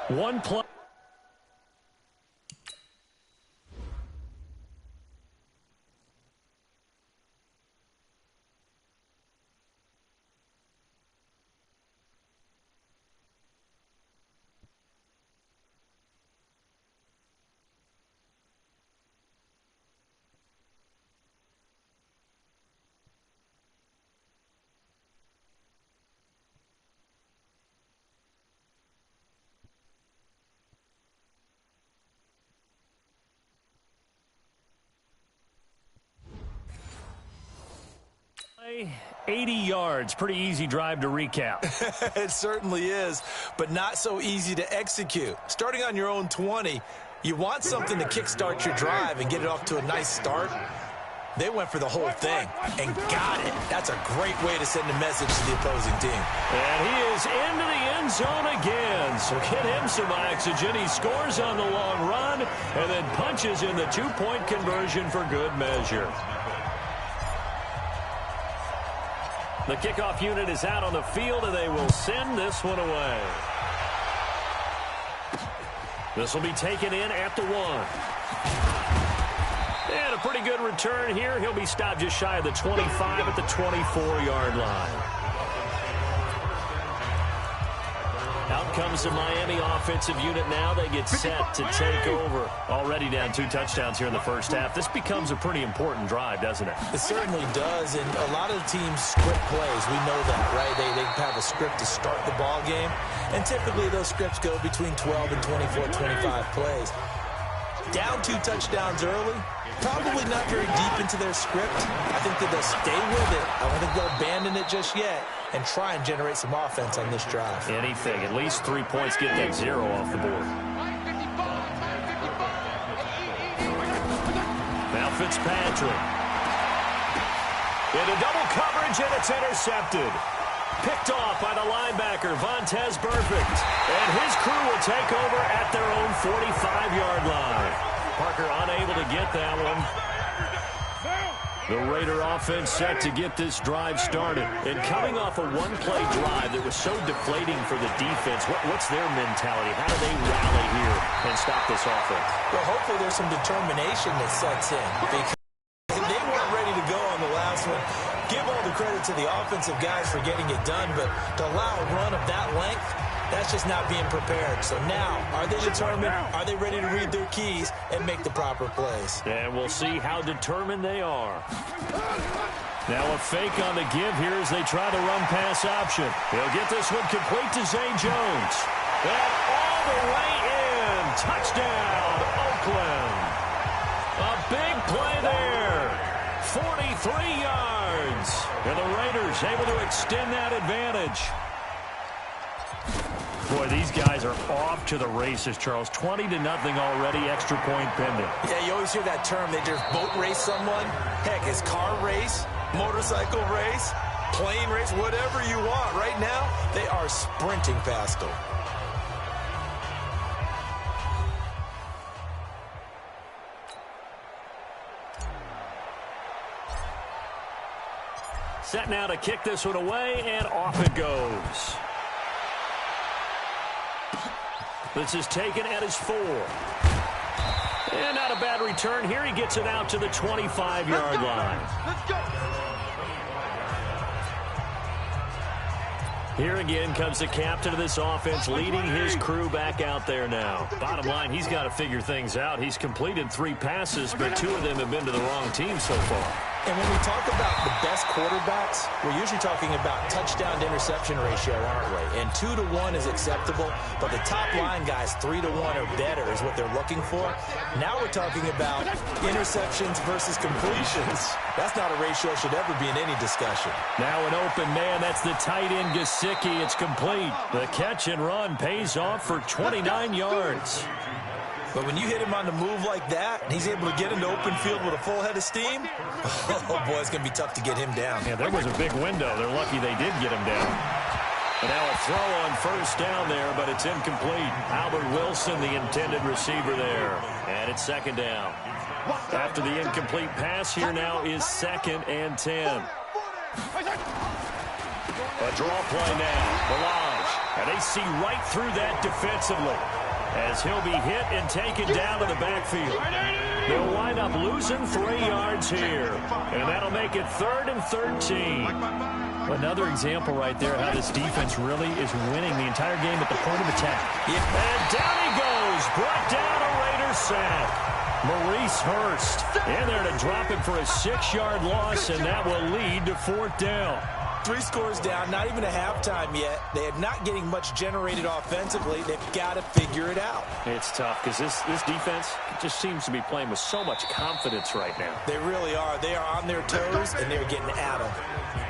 One play. Play 80 yards. Pretty easy drive to recap. It certainly is, but not so easy to execute. Starting on your own 20, you want something to kickstart your drive and get it off to a nice start. They went for the whole thing and got it. That's a great way to send a message to the opposing team. And he is into the end zone again. So get him some oxygen. He scores on the long run and then punches in the two-point conversion for good measure. The kickoff unit is out on the field, and they will send this one away. This will be taken in at the 1. And a pretty good return here. He'll be stopped just shy of the 25 at the 24-yard line. Out comes the Miami offensive unit now. They get set to take over. Already down 2 touchdowns here in the first half. This becomes a pretty important drive, doesn't it? It certainly does, and a lot of the teams script plays. We know that, right? They have a script to start the ball game, and typically those scripts go between 12 and 24, 25 plays. Down 2 touchdowns early, probably not very deep into their script. I think that they'll stay with it. I don't think they'll abandon it just yet and try and generate some offense on this drive. Anything. At least 3 points, get that 0 off the board. Now Fitzpatrick. Into double coverage, and it's intercepted. Picked off by the linebacker, Vontaze Burfict. And his crew will take over at their own 45-yard line. Parker unable to get that one. The Raider offense set to get this drive started. And coming off a one-play drive that was so deflating for the defense, what's their mentality? How do they rally here and stop this offense? Well, hopefully there's some determination that sets in. Because they weren't ready to go on the last one. Give all the credit to the offensive guys for getting it done, but to allow a run of that length, that's just not being prepared. So now, are they determined? Are they ready to read their keys and make the proper plays? And we'll see how determined they are. Now a fake on the give here as they try the run-pass option. He'll get this one complete to Zay Jones. And all the way in. Touchdown, Oakland. A big play there. 43 yards. And the Raiders able to extend that advantage. Boy, these guys are off to the races, Charles. 20-0 already, extra point pending. Yeah, you always hear that term. They just boat race someone. Heck, it's car race, motorcycle race, plane race, whatever you want. Right now, they are sprinting past them. Set now to kick this one away, and off it goes. This is taken at his 4. And not a bad return here. He gets it out to the 25-yard line. Let's go. Here again comes the captain of this offense, leading his crew back out there now. Bottom line, he's got to figure things out. He's completed 3 passes, but 2 of them have been to the wrong team so far. And when we talk about the best quarterbacks, we're usually talking about touchdown-to-interception ratio, aren't we? And 2 to 1 is acceptable, but the top line guys, 3 to 1 or better is what they're looking for. Now we're talking about interceptions versus completions. That's not a ratio that should ever be in any discussion. Now an open man, that's the tight end Gesicki. It's complete. The catch and run pays off for 29 yards. But when you hit him on the move like that, and he's able to get into open field with a full head of steam, oh, boy, it's going to be tough to get him down. Yeah, there was a big window. They're lucky they did get him down. And now a throw on first down there, but it's incomplete. Albert Wilson, the intended receiver there. And it's second down. After the incomplete pass, here now is 2nd and 10. A draw play now. Balazs And they see right through that defensively as he'll be hit and taken down to the backfield. They'll wind up losing 3 yards here, and that'll make it 3rd and 13. Another example right there how this defense really is winning the entire game at the point of attack. And down he goes, brought down a Raiders sack. Maurice Hurst in there to drop him for a 6-yard loss, and that will lead to 4th down. 3 scores down, not even a halftime yet. They are not getting much generated offensively. They've got to figure it out. It's tough because this defense just seems to be playing with so much confidence right now. They really are. They are on their toes, and they're getting at them.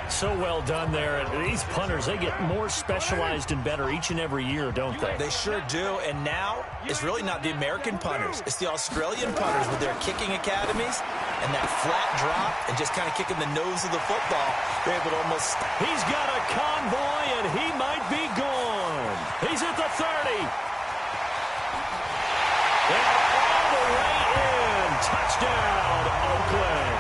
So well done there. And these punters, they get more specialized and better each and every year, don't they? They sure do. And now it's really not the American punters. It's the Australian punters with their kicking academies and that flat drop and just kind of kicking the nose of the football. They're able to almost... He's got a convoy, and he might be gone. He's at the 30. And all the way in. Touchdown, Oakland.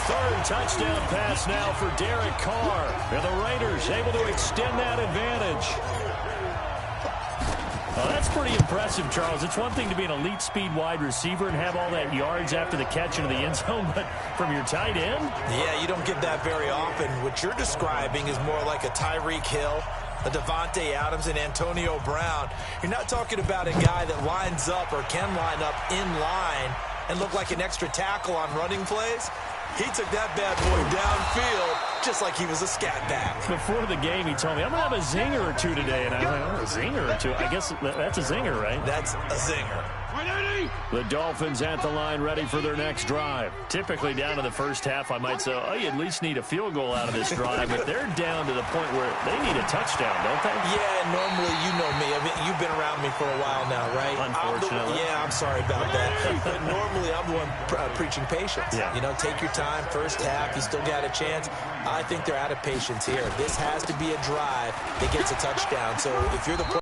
3rd touchdown pass now for Derek Carr. And the Raiders able to extend that advantage. Well, that's pretty impressive, Charles. It's one thing to be an elite speed wide receiver and have all that yards after the catch into the end zone, but from your tight end? Yeah, you don't get that very often. What you're describing is more like a Tyreek Hill, a Devontae Adams, and Antonio Brown. You're not talking about a guy that lines up or can line up in line and look like an extra tackle on running plays. He took that bad boy downfield just like he was a scat back. Before the game, he told me, I'm going to have a zinger or two today. And I was like, oh, a zinger or two? I guess that's a zinger, right? That's a zinger. The Dolphins at the line ready for their next drive. Typically down to the first half, I might say, oh, you at least need a field goal out of this drive. But they're down to the point where they need a touchdown, don't they? Yeah, normally you know me. I mean, you've been around me for a while now, right? Unfortunately. I'm sorry about that. But normally I'm the one preaching patience. Yeah. You know, take your time. First half, you still got a chance. I think they're out of patience here. This has to be a drive that gets a touchdown. So if you're the player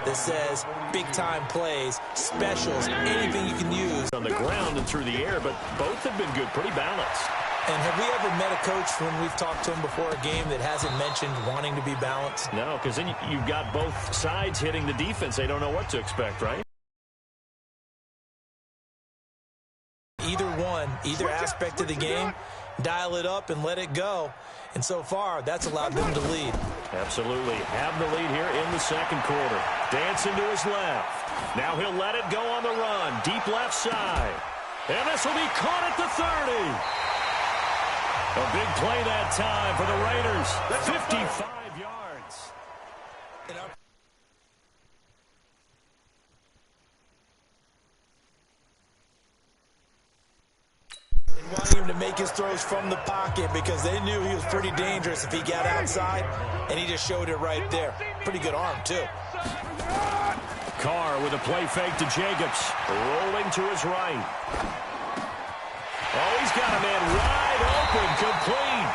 that says big-time plays, specials, anything you can use. On the ground and through the air, but both have been good, pretty balanced. And have we ever met a coach when we've talked to him before a game that hasn't mentioned wanting to be balanced? No, because then you've got both sides hitting the defense. They don't know what to expect, right? Either aspect of the game, dial it up and let it go. And so far, that's allowed them to lead. Absolutely. Have the lead here in the second quarter. Dancing to his left. Now he'll let it go on the run. Deep left side. And this will be caught at the 30. A big play that time for the Raiders. 55 yards. Wanting him to make his throws from the pocket because they knew he was pretty dangerous if he got outside, and he just showed it right there. Pretty good arm, too. Carr with a play fake to Jacobs. Rolling to his right. Oh, he's got a man wide open, complete.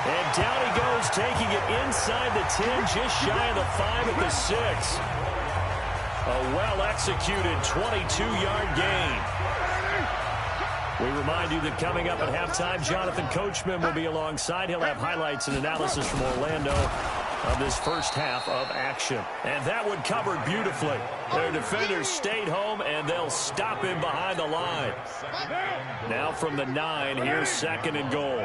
And down he goes, taking it inside the 10, just shy of the 5 at the 6. A well-executed 22-yard gain. We remind you that coming up at halftime, Jonathan Coachman will be alongside. He'll have highlights and analysis from Orlando of this first half of action. And that one covered beautifully. Their defenders stayed home, and they'll stop him behind the line. Now from the 9, here's 2nd and goal.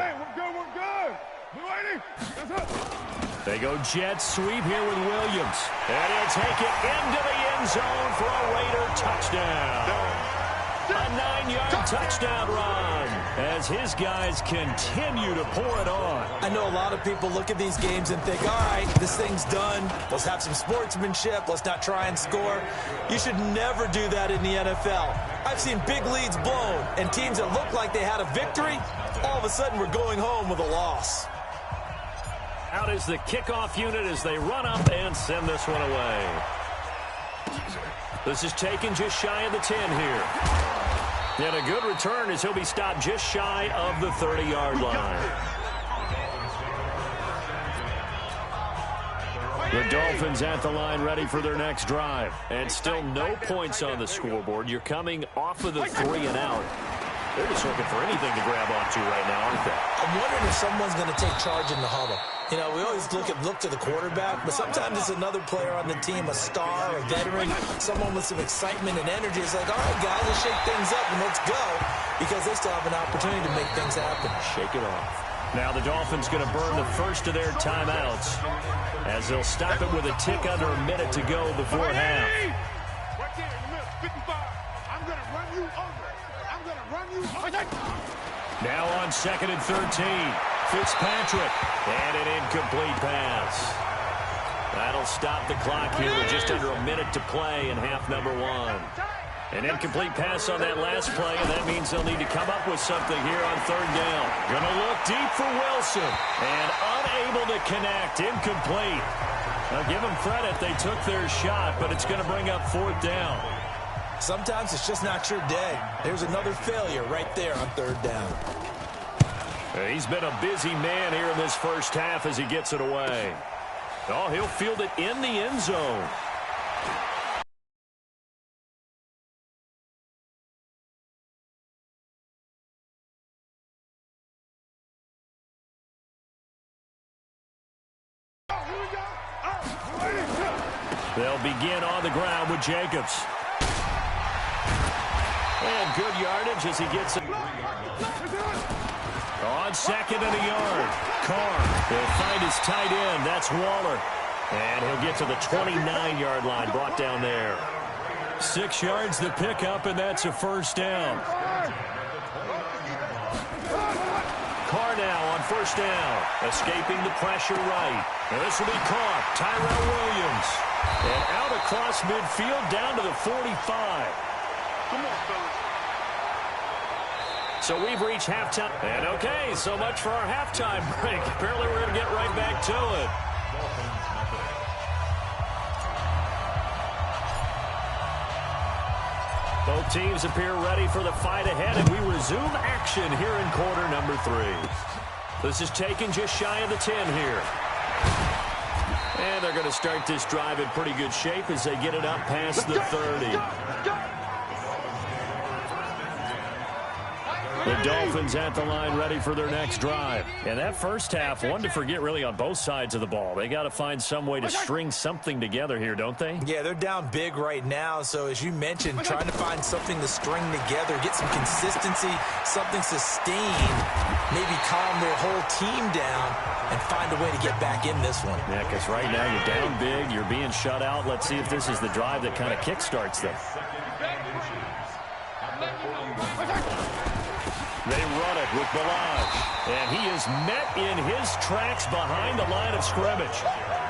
They go jet sweep here with Williams. And he'll take it into the end zone for a Raider touchdown. A 9-yard touchdown run as his guys continue to pour it on. I know a lot of people look at these games and think, all right, this thing's done. Let's have some sportsmanship. Let's not try and score. You should never do that in the NFL. I've seen big leads blown and teams that looked like they had a victory, all of a sudden we're going home with a loss. Out is the kickoff unit as they run up and send this one away. This is taken just shy of the 10 here. And a good return as he'll be stopped just shy of the 30-yard line. The Dolphins at the line ready for their next drive. And still no points on the scoreboard. You're coming off of the 3 and out. They're just looking for anything to grab onto right now, aren't they? I'm wondering if someone's going to take charge in the huddle. You know, we always look to the quarterback, but sometimes it's another player on the team, a star, a veteran, someone with some excitement and energy. It's like, all right, guys, let's shake things up and let's go, because they still have an opportunity to make things happen. Shake it off. Now the Dolphins going to burn the first of their timeouts as they'll stop it with a tick under a minute to go before half. Right there in the middle, 55. I'm going to run you over. I'm going to run you over. Now on 2nd and 13. Fitzpatrick. And an incomplete pass. That'll stop the clock here with just under a minute to play in half number 1. An incomplete pass on that last play, and that means they'll need to come up with something here on 3rd down. Gonna look deep for Wilson. And unable to connect. Incomplete. Now give them credit. They took their shot, but it's going to bring up 4th down. Sometimes it's just not your day. There's another failure right there on 3rd down. He's been a busy man here in this first half as he gets it away. Oh, he'll field it in the end zone. They'll begin on the ground with Jacobs. And good yardage as he gets it. On 2nd and a yard. Carr will find his tight end. That's Waller. And he'll get to the 29-yard line, brought down there. 6 yards to pick up, and that's a 1st down. Carr now on 1st down. Escaping the pressure right. And this will be caught. Tyrell Williams. And out across midfield down to the 45. Come on, fellas. So we've reached halftime. And okay, so much for our halftime break. Apparently we're going to get right back to it. Both teams appear ready for the fight ahead, and we resume action here in quarter number 3. This is taken just shy of the 10 here. And they're going to start this drive in pretty good shape as they get it up past the 30. The Dolphins at the line ready for their next drive. And that first half, one to forget really on both sides of the ball. They got to find some way to string something together here, don't they? Yeah, they're down big right now. So as you mentioned, trying to find something to string together, get some consistency, something sustained, maybe calm their whole team down and find a way to get back in this one. Yeah, because right now you're down big, you're being shut out. Let's see if this is the drive that kind of kickstarts them. They run it with Balaj, and he is met in his tracks behind the line of scrimmage.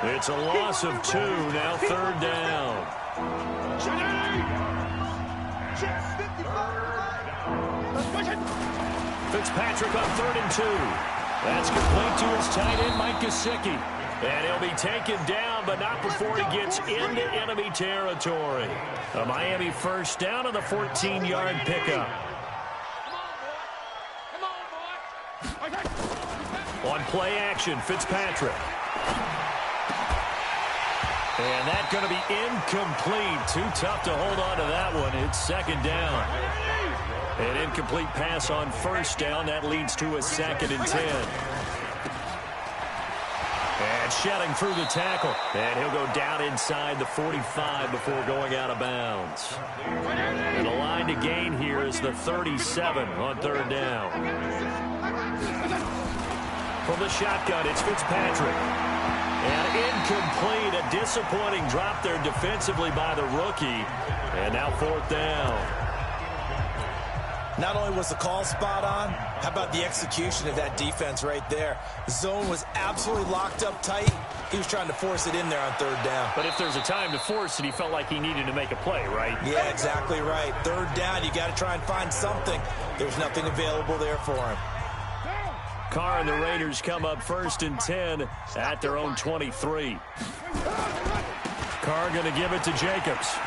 It's a loss of 2, now 3rd down. Fitzpatrick on 3rd and 2. That's complete to his tight end, Mike Gesicki. And he'll be taken down, but not before he gets into enemy territory. A Miami 1st down on the 14-yard pickup. On play action, Fitzpatrick. And that's going to be incomplete. Too tough to hold on to that one. It's 2nd down. An incomplete pass on 1st down. That leads to a 2nd and 10. And shedding through the tackle. And he'll go down inside the 45 before going out of bounds. And the line to gain here is the 37 on 3rd down. From the shotgun, it's Fitzpatrick. And incomplete. A disappointing drop there defensively by the rookie. And now 4th down. Not only was the call spot on, how about the execution of that defense right there? The zone was absolutely locked up tight. He was trying to force it in there on 3rd down. But if there's a time to force it, he felt like he needed to make a play, right? Yeah, exactly right. 3rd down, you got to try and find something. There's nothing available there for him. Carr and the Raiders come up 1st and 10 at their own 23. Carr going to give it to Jacobs.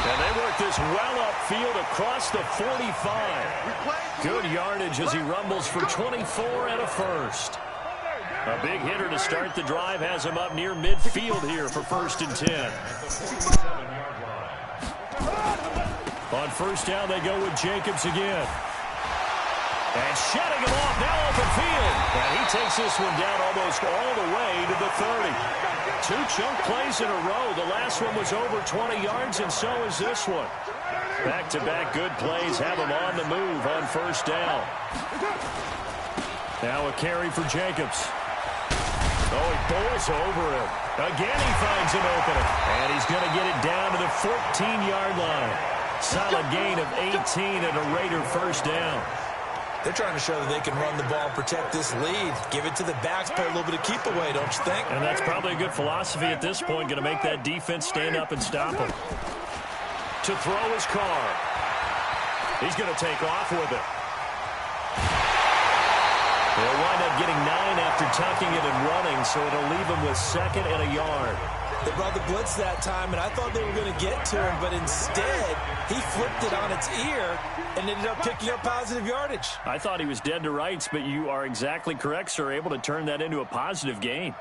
And they work this well upfield across the 45. Good yardage as he rumbles for 24 and a 1st. A big hitter to start the drive has him up near midfield here for 1st and 10. On 1st down, they go with Jacobs again. And shedding him off, now open field. And he takes this one down almost all the way to the 30. 2 chunk plays in a row. The last one was over 20 yards, and so is this one. Back-to-back good plays have him on the move on first down. Now a carry for Jacobs. Oh, he bowls over him. Again, he finds an opening. And he's going to get it down to the 14-yard line. Solid gain of 18 and a Raider first down. They're trying to show that they can run the ball and protect this lead. Give it to the backs, play a little bit of keep away, don't you think? And that's probably a good philosophy at this point, going to make that defense stand up and stop him. To throw his car. He's going to take off with it. They'll wind up getting 9 after tucking it and running, so it'll leave him with 2nd and a yard. They brought the blitz that time, and I thought they were going to get to him, but instead, he flipped it on its ear and ended up picking up positive yardage. I thought he was dead to rights, but you are exactly correct, sir, able to turn that into a positive gain.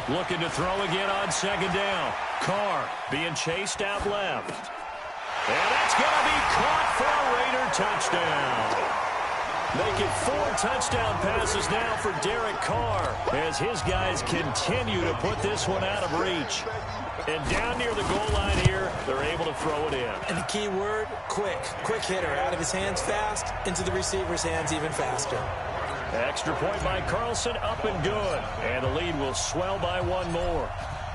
Looking to throw again on 2nd down. Carr being chased out left. And that's going to be caught for a Raider touchdown. Making 4 touchdown passes now for Derek Carr as his guys continue to put this one out of reach. And down near the goal line here, they're able to throw it in. And the key word, quick. Quick hitter. Out of his hands fast, into the receiver's hands even faster. Extra point by Carlson, up and good. And the lead will swell by 1 more.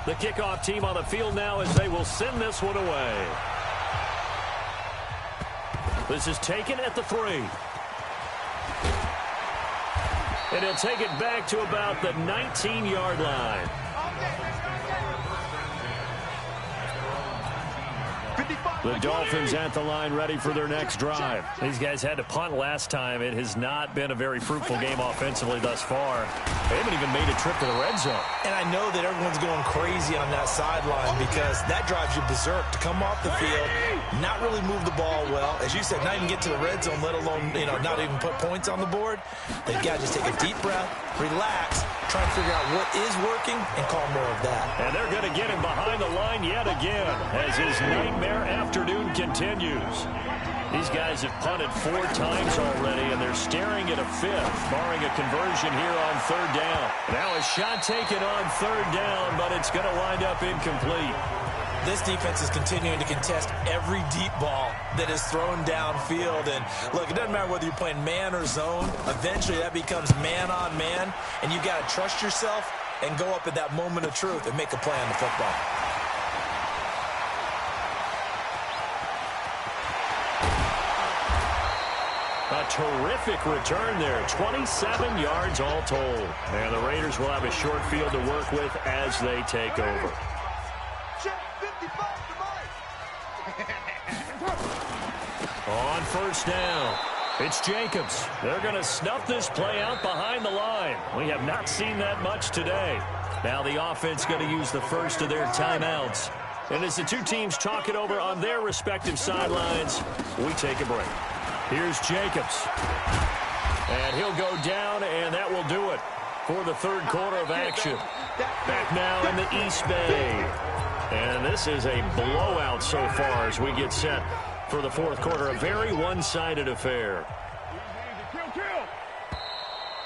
The kickoff team on the field now as they will send this one away. This is taken at the 3. And he'll take it back to about the 19-yard line. The Dolphins at the line ready for their next drive. These guys had to punt last time. It has not been a very fruitful game offensively thus far. They haven't even made a trip to the red zone. And I know that everyone's going crazy on that sideline because that drives you berserk to come off the field, not really move the ball well. As you said, not even get to the red zone, let alone, not even put points on the board. They've got to just take a deep breath, relax, try and figure out what is working, and call more of that. And they're going to get him behind the line yet again as his nightmare afternoon continues. These guys have punted 4 times already, and they're staring at a 5th, barring a conversion here on 3rd down. Now a shot taken on 3rd down, but it's going to wind up incomplete. This defense is continuing to contest every deep ball that is thrown downfield. And, look, it doesn't matter whether you're playing man or zone. Eventually, that becomes man-on-man, and you've got to trust yourself and go up at that moment of truth and make a play on the football. A terrific return there. 27 yards all told. And the Raiders will have a short field to work with as they take over. On 1st down, it's Jacobs. They're going to snuff this play out behind the line. We have not seen that much today. Now the offense going to use the first of their timeouts. And as the 2 teams talk it over on their respective sidelines, we take a break. Here's Jacobs. And he'll go down, and that will do it for the 3rd quarter of action. Back now in the East Bay. And this is a blowout so far as we get set for the 4th quarter. A very one-sided affair.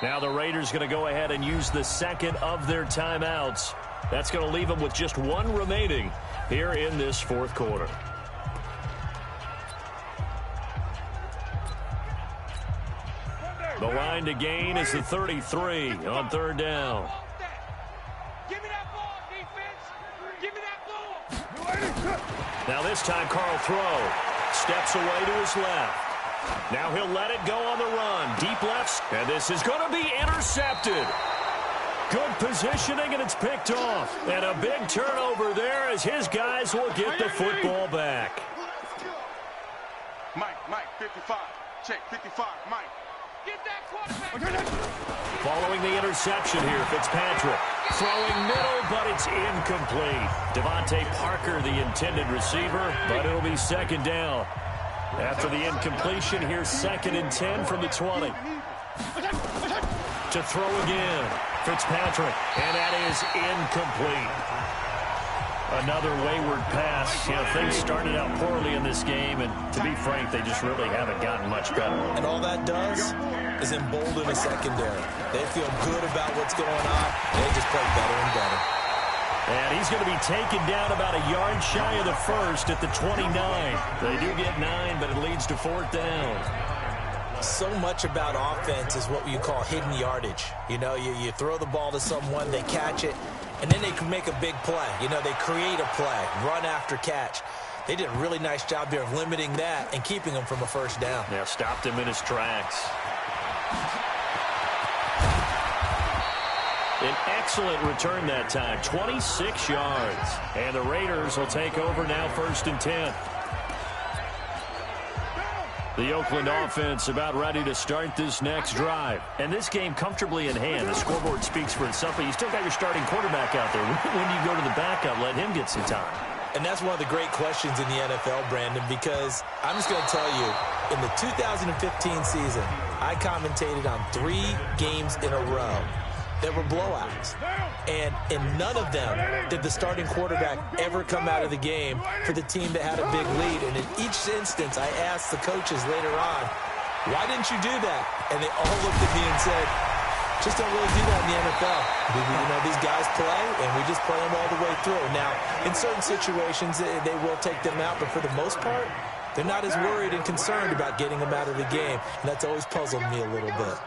Now the Raiders going to go ahead and use the 2nd of their timeouts. That's going to leave them with just 1 remaining here in this 4th quarter. The line to gain is the 33 on 3rd down. Give me that ball, defense. Give me that ball. Now this time Carl throw. Steps away to his left. Now he'll let it go on the run. Deep lefts. And this is going to be intercepted. Good positioning, and it's picked off. And a big turnover there as his guys will get the football back. Mike, 55. Check, 55, Mike. Get that quarterback. Following the interception here, Fitzpatrick. Throwing middle, but it's incomplete. Devontae Parker, the intended receiver, but it'll be 2nd down. After the incompletion, here's 2nd and 10 from the 20. To throw again, Fitzpatrick, and that is incomplete. Another wayward pass. You know, things started out poorly in this game, and to be frank, they just really haven't gotten much better. And all that does is embolden a secondary. They feel good about what's going on. They just play better and better. And he's going to be taken down about a yard shy of the first at the 29. They do get 9, but it leads to 4th down. So much about offense is what you call hidden yardage. You know, you throw the ball to someone, they catch it, and then they can make a big play. You know, they create a play, run after catch. They did a really nice job there of limiting that and keeping him from a first down. Yeah, stopped him in his tracks. An excellent return that time, 26 yards. And the Raiders will take over now 1st and 10. The Oakland offense about ready to start this next drive. And this game comfortably in hand. The scoreboard speaks for itself, but you still got your starting quarterback out there. When do you go to the backup, let him get some time? And that's one of the great questions in the NFL, Brandon, because I'm just going to tell you, in the 2015 season, I commentated on 3 games in a row that were blowouts. And in none of them did the starting quarterback ever come out of the game for the team that had a big lead. And in each instance, I asked the coaches later on, why didn't you do that? And they all looked at me and said, just don't really do that in the NFL. You know, these guys play, and we just play them all the way through. Now, in certain situations, they will take them out, but for the most part, they're not as worried and concerned about getting them out of the game. And that's always puzzled me a little bit.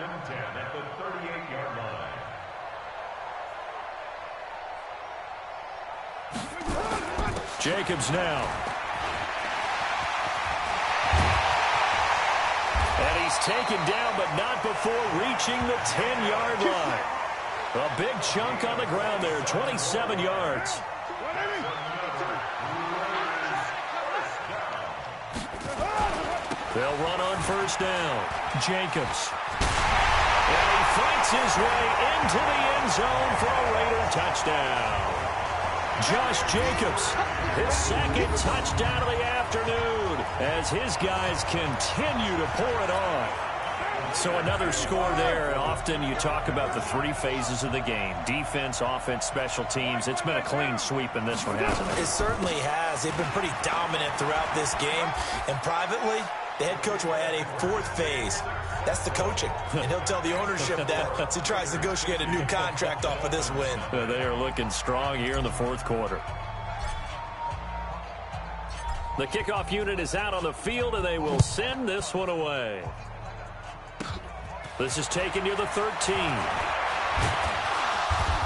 Jacobs now. And he's taken down, but not before reaching the 10-yard line. A big chunk on the ground there, 27 yards. They'll run on 1st down. Jacobs. And he fights his way into the end zone for a Raider touchdown. Josh Jacobs, his 2nd touchdown of the afternoon as his guys continue to pour it on. So another score there. Often you talk about the 3 phases of the game. Defense, offense, special teams. It's been a clean sweep in this one, hasn't it? It certainly has. They've been pretty dominant throughout this game. And privately, the head coach will add a 4th phase. That's the coaching. And he'll tell the ownership that as he tries to negotiate a new contract off of this win. They are looking strong here in the 4th quarter. The kickoff unit is out on the field, and they will send this one away. This is taken near the 13.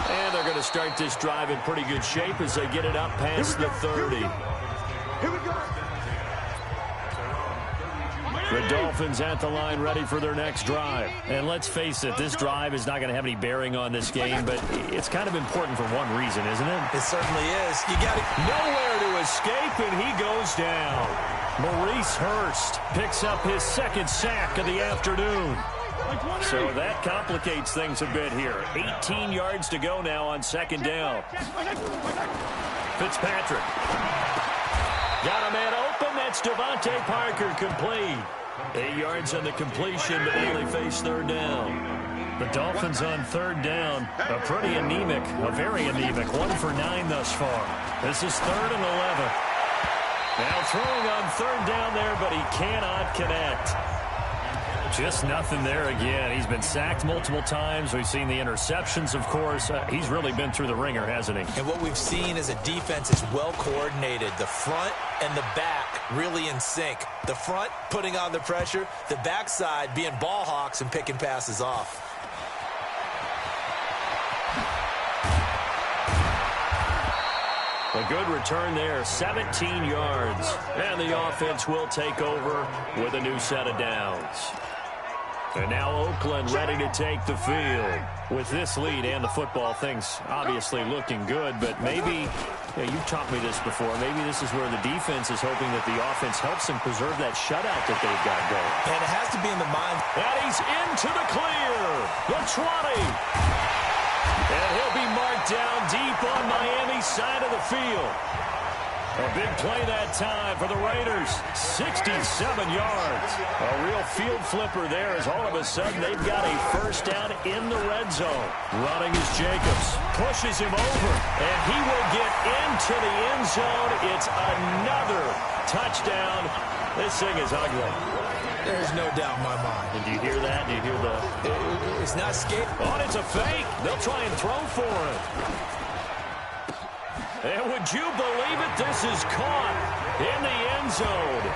And they're going to start this drive in pretty good shape as they get it up past the 30. Here we go. The Dolphins at the line ready for their next drive. And let's face it, this drive is not going to have any bearing on this game, but it's kind of important for one reason, isn't it? It certainly is. You got it. Nowhere to escape, and he goes down. Maurice Hurst picks up his 2nd sack of the afternoon. So that complicates things a bit here. 18 yards to go now on 2nd down. Fitzpatrick. Got a man open. That's Devontae Parker complete. 8 yards on the completion, but now they face 3rd down. The Dolphins on 3rd down. A pretty anemic, a very anemic. 1 for 9 thus far. This is 3rd and 11. Now throwing on 3rd down there, but he cannot connect. Just nothing there again. He's been sacked multiple times. We've seen the interceptions, of course. He's really been through the ringer, hasn't he? And what we've seen is a defense is well coordinated. The front and the back really in sync. The front putting on the pressure. The backside being ball hawks and picking passes off. A good return there, 17 yards. And the offense will take over with a new set of downs. And now Oakland ready to take the field. With this lead and the football, things obviously looking good, but maybe, you've taught me this before, maybe this is where the defense is hoping that the offense helps them preserve that shutout that they've got going. And it has to be in the mind. And he's into the clear. The 20. And he'll be marked down deep on Miami's side of the field. A big play that time for the Raiders. 67 yards. A real field flipper there as all of a sudden they've got a first down in the red zone. Running is Jacobs. Pushes him over. And he will get into the end zone. It's another touchdown. This thing is ugly. There's no doubt in my mind. And do you hear that? Do you hear the... It's not scary. Oh, it's a fake. They'll try and throw for it. And would you believe it? This is caught in the end zone.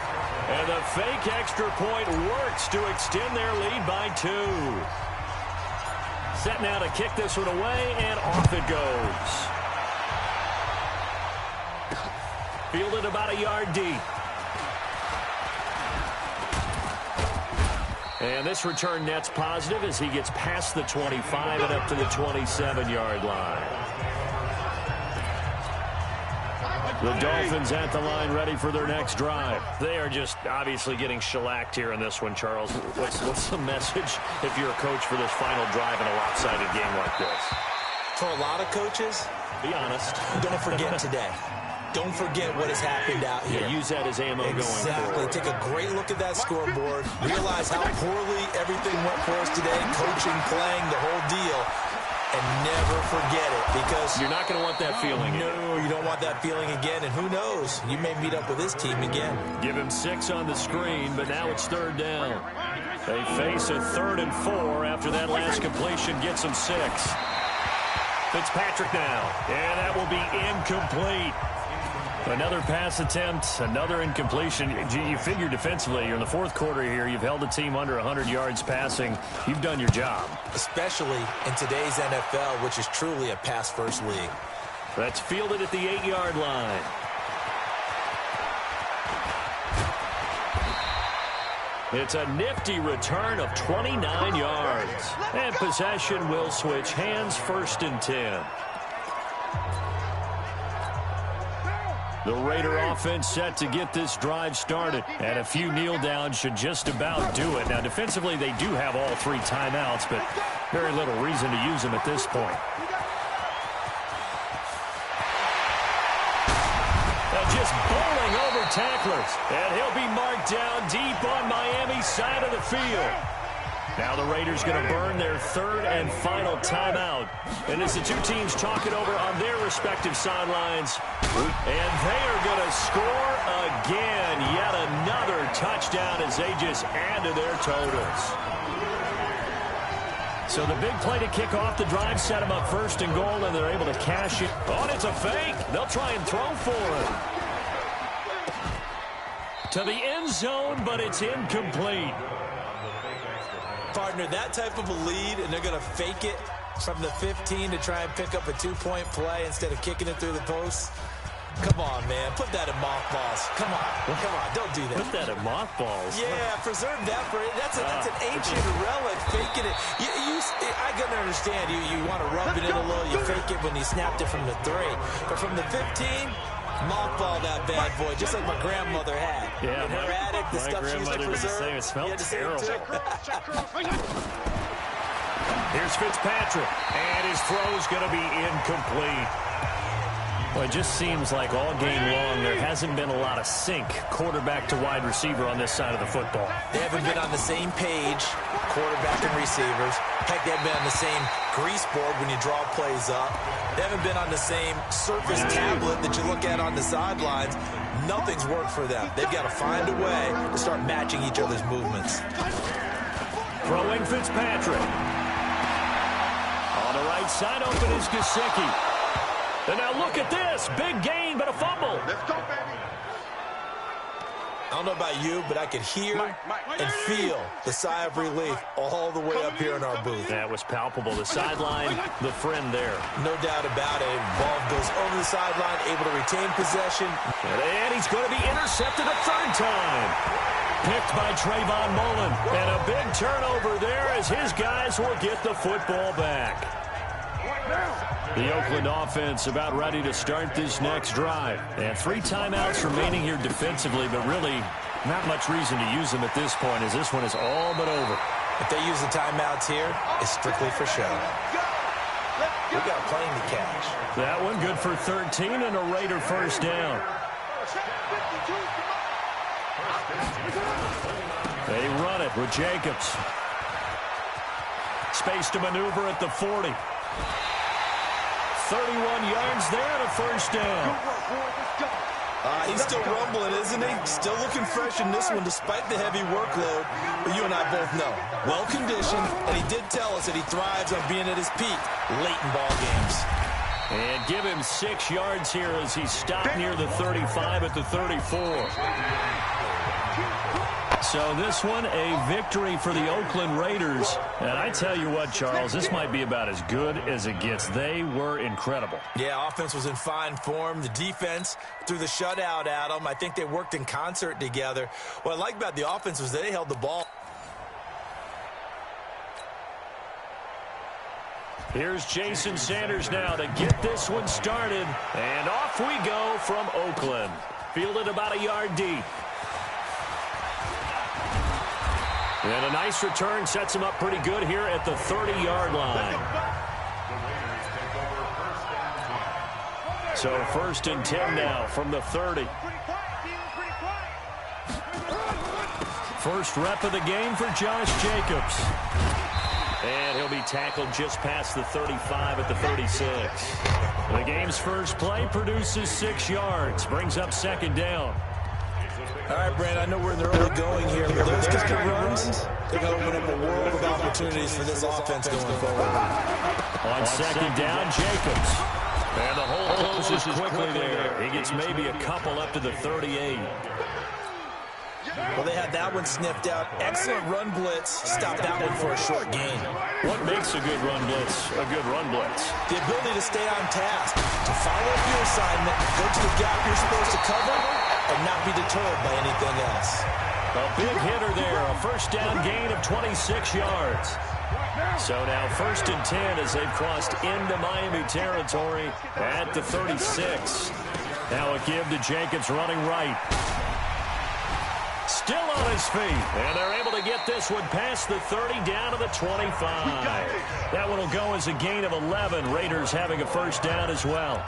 And the fake extra point works to extend their lead by 2. Set now to kick this one away, and off it goes. Fielded about a yard deep. And this return net's positive as he gets past the 25 and up to the 27-yard line. The Dolphins at the line ready for their next drive. They are just obviously getting shellacked here in this one, Charles. What's the message if you're a coach for this final drive in a lopsided game like this? For a lot of coaches, be honest. Don't forget today. Don't forget what has happened out here. Yeah, use that as ammo going forward. Exactly. Take a great look at that scoreboard. Realize how poorly everything went for us today. Coaching, playing, the whole deal. And never forget it, because you're not going to want that feeling. No, you don't want that feeling again. And who knows? You may meet up with this team again. Give him 6 on the screen, but now it's third down. They face a 3rd and 4 after that last completion gets them 6. Fitzpatrick now, and that will be incomplete. Another pass attempt, another incompletion. You figure defensively, you're in the 4th quarter here. You've held the team under 100 yards passing. You've done your job. Especially in today's NFL, which is truly a pass-first league. That's fielded at the 8-yard line. It's a nifty return of 29 yards. And possession will switch hands, 1st and 10. The Raider offense set to get this drive started. And a few kneel downs should just about do it. Now, defensively, they do have all 3 timeouts, but very little reason to use them at this point. Just bowling over tacklers. And he'll be marked down deep on Miami's side of the field. Now the Raiders going to burn their 3rd and final timeout. And as the two teams talk it over on their respective sidelines, and they are going to score again. Yet another touchdown as they just add to their totals. So the big play to kick off the drive set them up 1st and goal, and they're able to cash it. Oh, and it's a fake. They'll try and throw for it. To the end zone, but it's incomplete. Partner, that type of a lead, and they're going to fake it from the 15 to try and pick up a 2-point play instead of kicking it through the posts. Come on, man. Put that in mothballs. Come on. Come on. Don't do that. Put that in mothballs? Yeah, preserve that for it. That's an ancient relic, faking it. I can understand. You want to rub it in a little. You fake it when you snapped it from the 3. But from the 15, mothball that bad boy, just like my grandmother had. Yeah, in her attic, the stuff she used to preserve. It smelled terrible. Here's Fitzpatrick, and his throw's going to be incomplete. Well, it just seems like all game long there hasn't been a lot of sync quarterback to wide receiver on this side of the football. They haven't been on the same page, quarterback and receivers. Heck, they haven't been on the same grease board when you draw plays up. They haven't been on the same surface tablet that you look at on the sidelines. Nothing's worked for them. They've got to find a way to start matching each other's movements. Throwing Fitzpatrick. On the right side, open is Gesicki. And now look at this. Big gain, but a fumble. Let's go, baby. I don't know about you, but I could hear and feel the sigh of relief all the way up here in our booth. That was palpable. The sideline, the friend there. No doubt about it. Ball goes over the sideline, able to retain possession. And he's going to be intercepted a 3rd time. Picked by Trayvon Mullen. And a big turnover there as his guys will get the football back. The Oakland offense about ready to start this next drive. And 3 timeouts remaining here defensively, but really not much reason to use them at this point as this one is all but over. If they use the timeouts here, it's strictly for show. We got plenty to catch. That one good for 13 and a Raider 1st down. They run it with Jacobs. Space to maneuver at the 40. 31 yards there and a first down. He's still rumbling, isn't he? Still looking fresh in this one despite the heavy workload. But you and I both know, well-conditioned, and he did tell us that he thrives on being at his peak late in ball games. And give him 6 yards here as he stopped near the 35 at the 34. So this one, a victory for the Oakland Raiders. And I tell you what, Charles, this might be about as good as it gets. They were incredible. Yeah, offense was in fine form. The defense threw the shutout at them. I think they worked in concert together. What I like about the offense was they held the ball. Here's Jason Sanders now to get this one started. And off we go from Oakland. Fielded about a yard deep. And a nice return sets him up pretty good here at the 30-yard line. So 1st and 10 now from the 30. First rep of the game for Josh Jacobs. And he'll be tackled just past the 35 at the 36. The game's first play produces 6 yards. Brings up 2nd down. All right, Brand, I know we're in the early going here, but those kind of runs, they're going to open up a world of opportunities for this offense going forward. On 2nd down, Jacobs. And the hole closes quickly there. He gets maybe a couple up to the 38. Well, they had that one sniffed out. Excellent run blitz. Stop that one for a short gain. What makes a good run blitz a good run blitz? The ability to stay on task, to follow up your assignment, go to the gap you're supposed to cover, and not be deterred by anything else. A big hitter there. A first down gain of 26 yards. So now 1st and 10 as they've crossed into Miami territory at the 36. Now a give to Jacobs running right. Still on his feet, and they're able to get this one past the 30 down to the 25. That one will go as a gain of 11. Raiders having a first down as well.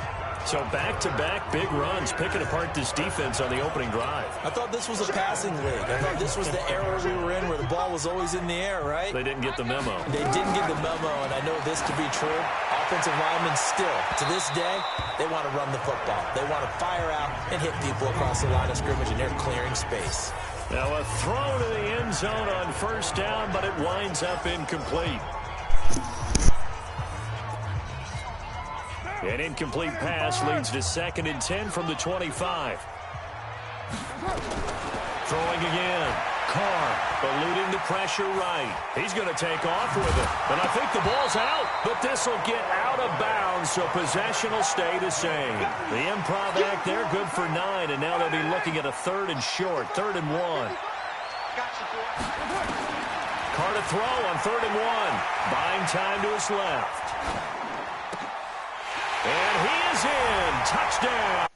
So back-to-back big runs, picking apart this defense on the opening drive. I thought this was a passing league. I thought this was the era we were in where the ball was always in the air, right? They didn't get the memo. They didn't get the memo, and I know this to be true. Offensive linemen still, to this day, they want to run the football. They want to fire out and hit people across the line of scrimmage, and they're clearing space. Now a throw to the end zone on first down, but it winds up incomplete. An incomplete pass leads to 2nd and 10 from the 25. Throwing again. Carr eluding the pressure right. He's going to take off with it. And I think the ball's out, but this will get out of bounds, so possession will stay the same. The improv act there, good for 9, and now they'll be looking at a 3rd and short, 3rd and 1. Carr to throw on 3rd and 1. Buying time to his left. And he is in. Touchdown.